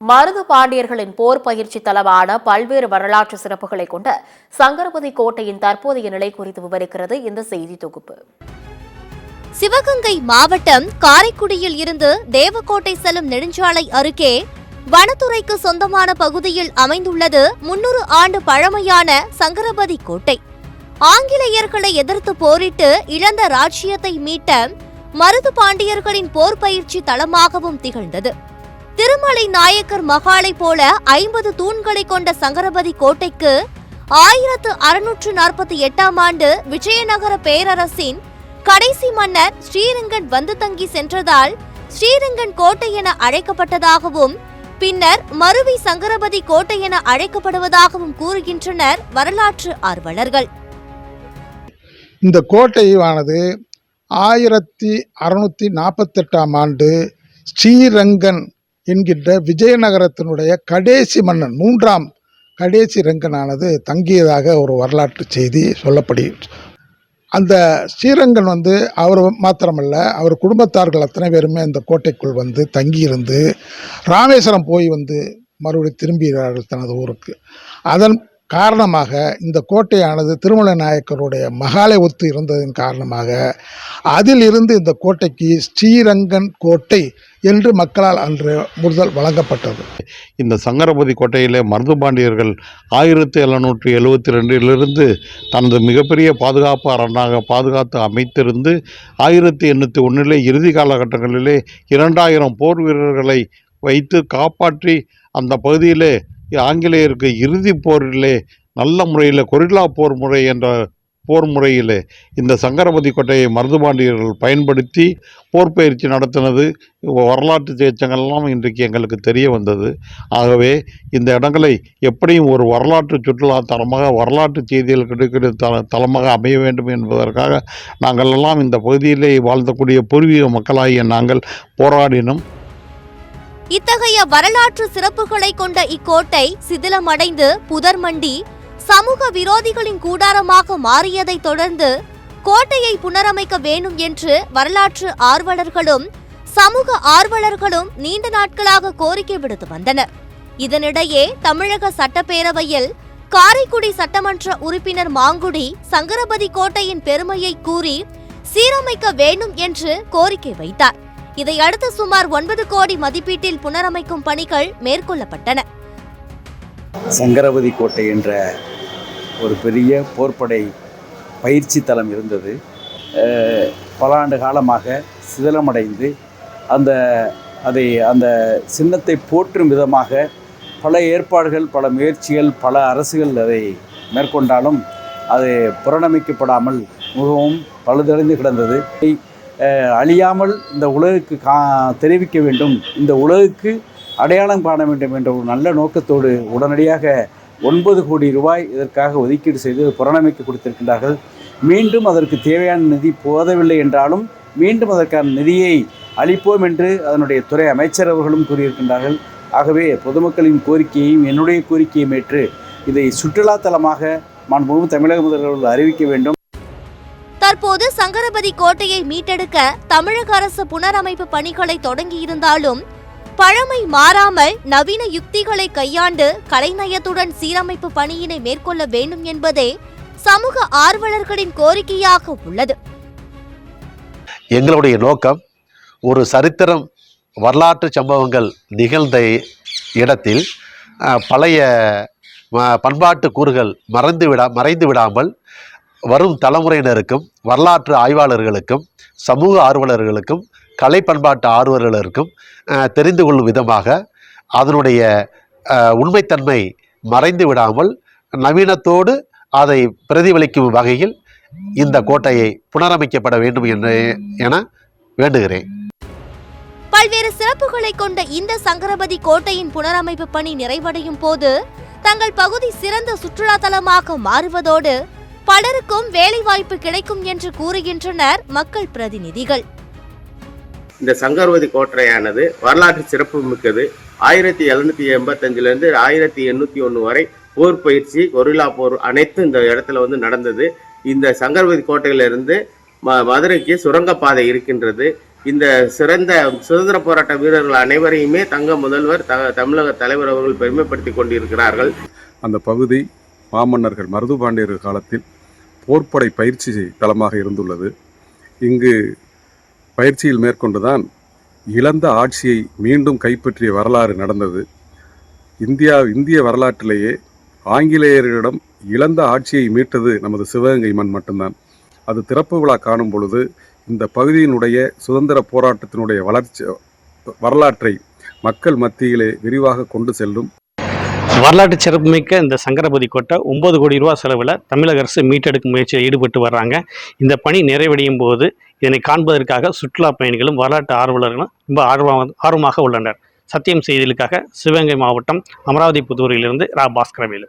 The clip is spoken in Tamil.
மருது பாண்டியர்களின் போர் பயிற்சி தளமான பல்வேறு வரலாற்று சிறப்புகளை கொண்ட சங்கரபதி கோட்டையின் தற்போதைய நிலை குறித்து விவரிக்கிறது இந்த செய்தி தொகுப்பு. சிவகங்கை மாவட்டம் காரைக்குடியில் இருந்து தேவக்கோட்டை செல்லும் நெடுஞ்சாலை அருகே வனத்துறைக்கு சொந்தமான பகுதியில் அமைந்துள்ளது 300 ஆண்டு பழமையான சங்கரபதி கோட்டை. ஆங்கிலேயர்களை எதிர்த்து போரிட்டு இழந்த ராஜ்யத்தை மீட்ட மருது பாண்டியர்களின் போர் பயிற்சி தளமாகவும் திகழ்ந்தது. திருமலை நாயக்கர் மகாலை போல 50 தூண்களை கொண்ட சங்கரபதி கோட்டைக்கு 1648ஆம் ஆண்டு விஜயநகர பேரரசின் கடைசி மன்னர் ஸ்ரீரங்கன் வந்து தங்கி சென்றதால் ஸ்ரீரங்கன் கோட்டை என அழைக்கப்பட்டதாகவும் பின்னர் மருவி சங்கரபதி கோட்டை என அழைக்கப்படுவதாகவும் கூறுகின்றனர் வரலாற்று ஆர்வலர்கள். இந்த கோட்டையானது 1648ஆம் ஆண்டு ஸ்ரீரங்கன் என்கின்ற விஜயநகரத்தினுடைய கடைசி மன்னன் 3ஆம் கடைசி ரங்கனானது தங்கியதாக ஒரு வரலாற்று செய்தி சொல்லப்படுகிறது. அந்த ஸ்ரீரங்கன் அவர் மாத்திரமல்ல, அவர் குடும்பத்தார்கள் அத்தனை பேருமே அந்த கோட்டைக்குள் தங்கியிருந்து ராமேஸ்வரம் போய் மறுபடியும் திரும்புகிறார்கள் தனது ஊருக்கு. அதன் காரணமாக இந்த கோட்டையானது திருமலை நாயக்கருடைய மகாலை ஒத்து இருந்ததன் காரணமாக அதிலிருந்து இந்த கோட்டைக்கு ஸ்ரீரங்கன் கோட்டை என்று மக்களால் அன்று முதல் வழங்கப்பட்டது. இந்த சங்கரபதி கோட்டையிலே மருது பாண்டியர்கள் 1772 தனது மிகப்பெரிய பாதுகாப்பு அரணாக பாதுகாத்து அமைத்திருந்து 1801 இறுதி காலகட்டங்களிலே 2000 போர் வீரர்களை வைத்து காப்பாற்றி அந்த பகுதியிலே ஆங்கிலேயருக்கு இறுதி போரிலே நல்ல முறையில் கொரில்லா போர் முறை என்ற போர் முறையிலே இந்த சங்கரபதி கோட்டையை மருதுபாண்டியர்கள் பயன்படுத்தி போர் பயிற்சி நடத்தினது வரலாற்று தேச்சங்கள்லாம் இன்றைக்கு எங்களுக்கு தெரிய வந்தது. ஆகவே இந்த இடங்களை எப்படியும் ஒரு வரலாற்று சுற்றுலா தலமாக வரலாற்று செய்திகள் கிடைக்கிற தலமாக அமைய வேண்டும் என்பதற்காக நாங்கள் எல்லாம் இந்த பகுதியிலே வாழ்ந்தக்கூடிய பூர்வீக மக்களாகிய நாங்கள் போராடினோம். இத்தகைய வரலாற்று சிறப்புகளை கொண்ட இக்கோட்டை சிதிலமடைந்து புதர்மண்டி சமூக விரோதிகளின் கூடாரமாக மாறியதை தொடர்ந்து கோட்டையை புனரமைக்க வேண்டும் என்று வரலாற்று ஆர்வலர்களும் சமூக ஆர்வலர்களும் நீண்ட நாட்களாக கோரிக்கை விடுத்து வந்தனர். இதனிடையே தமிழக சட்டப்பேரவையில் காரைக்குடி சட்டமன்ற உறுப்பினர் மாங்குடி சங்கரபதி கோட்டையின் பெருமையை கூறி சீரமைக்க வேண்டும் என்று கோரிக்கை வைத்தார். இதையடுத்து சுமார் 9 கோடி மதிப்பீட்டில் புனரமைக்கும் பணிகள் மேற்கொள்ளப்பட்டன. சங்கரபதி கோட்டை என்ற ஒரு பெரிய போர்ப்படை பயிற்சி தளம் இருந்தது. பல ஆண்டு காலமாக சிதிலமடைந்து அந்த சின்னத்தை போற்றும் விதமாக பல ஏற்பாடுகள், பல முயற்சிகள், பல அரசுகள் அதை மேற்கொண்டாலும் அது புறணமைக்கப்படாமல் மிகவும் பழுதடைந்து கிடந்தது. அழியாமல் இந்த உலகுக்கு தெரிவிக்க வேண்டும், இந்த உலகுக்கு அடையாளம் காண வேண்டும் என்ற ஒரு நல்ல நோக்கத்தோடு உடனடியாக 9 கோடி ரூபாய் இதற்காக ஒதுக்கீடு செய்து புறணமைக்க கொடுத்திருக்கின்றார்கள். மீண்டும் அதற்கு தேவையான நிதி போதவில்லை என்றாலும் மீண்டும் அதற்கான நிதியை அளிப்போம் என்று அதனுடைய துறை அமைச்சர் அவர்களும் கூறியிருக்கின்றார்கள். ஆகவே பொதுமக்களின் கோரிக்கையையும் என்னுடைய கோரிக்கையும் ஏற்று இதை சுற்றுலாத்தலமாக மாண்புமிகு தமிழக முதல்வர்கள் அறிவிக்க வேண்டும். தற்போது சங்கரபதி கோட்டையை மீட்டெடுக்க தமிழக அரசு புனரமைப்பு பணிகளை தொடங்கியிருந்தாலும் பழமை மாறாமல் நவீன யுக்திகளை கையாண்டு கலைநயத்துடன் சீரமைப்பு பணியினை மேற்கொள்ள வேண்டும் என்பதே சமூக ஆர்வலர்களின் கோரிக்கையாக உள்ளது. எங்களுடைய நோக்கம் ஒரு சரித்திரம் வரலாற்று சம்பவங்கள் நிகழ்ந்த இடத்தில் பழைய பண்பாட்டு கூறுகள் மறைந்து விடாமல் வரும் தலைமுறையினருக்கும் வரலாற்று ஆய்வாளர்களுக்கும் சமூக ஆர்வலர்களுக்கும் கலை பண்பாட்டு ஆர்வலர்களுக்கும் தெரிந்து கொள்ளும் விதமாக அதனுடைய உண்மைத்தன்மை மறைந்து விடாமல் நவீனத்தோடு அதை பிரதிபலிக்கும் வகையில் இந்த கோட்டையை புனரமைக்கப்பட வேண்டும் என வேண்டுகிறேன். பல்வேறு சிறப்புகளை கொண்ட இந்த சங்கரபதி கோட்டையின் புனரமைப்பு பணி நிறைவடையும் போது தங்கள் பகுதி சிறந்த சுற்றுலா தலமாக மாறுவதோடு பலருக்கும் வேலைவாய்ப்பு கிடைக்கும் என்று கூறுகின்றனர் மக்கள் பிரதிநிதிகள். இந்த சங்கரபதி கோட்டையானது வரலாற்று சிறப்பு மிக்கது. 1785 1801 வரை போர் பயிற்சி, கொரில்லா போர் அனைத்தும் இந்த இடத்துல நடந்தது. இந்த சங்கரபதி கோட்டையிலிருந்து மதுரைக்கு சுரங்கப்பாதை இருக்கின்றது. இந்த சிறந்த சுதந்திர போராட்ட வீரர்கள் அனைவரையுமே தங்க முதல்வர் தமிழக தலைவர் அவர்கள் பெருமைப்படுத்தி கொண்டிருக்கிறார்கள். அந்த பகுதி மாமன்னர்கள் மருதுபாண்டியர் காலத்தில் போர்ப்படை பயிற்சி தளமாக இருந்துள்ளது. இங்கு பயிற்சியில் மேற்கொண்டுதான் இழந்த ஆட்சியை மீண்டும் கைப்பற்றிய வரலாறு நடந்தது. இந்திய வரலாற்றிலேயே ஆங்கிலேயர்களிடம் இழந்த ஆட்சியை மீட்டது நமது சிவகங்கை மண் மட்டும்தான். அது திறப்பு விழா காணும் பொழுது இந்த பகுதியினுடைய சுதந்திர போராட்டத்தினுடைய வரலாற்றை மக்கள் மத்தியிலே விரிவாக கொண்டு செல்லும். வரலாற்று சிறப்புமிக்க இந்த சங்கரபதி கோட்டை 9 கோடி ரூபா செலவில் தமிழக அரசு மீட்டெடுக்கும் முயற்சியில் ஈடுபட்டு வர்றாங்க. இந்த பணி நிறைவடையும் போது இதனை காண்பதற்காக சுற்றுலா பயணிகளும் வரலாற்று ஆர்வலர்களும் ரொம்ப ஆர்வமாக உள்ளனர். சத்தியம் செய்திகளுக்காக சிவகங்கை மாவட்டம் அமராவதி புதூரிலிருந்து ரா பாஸ்கரவேலு.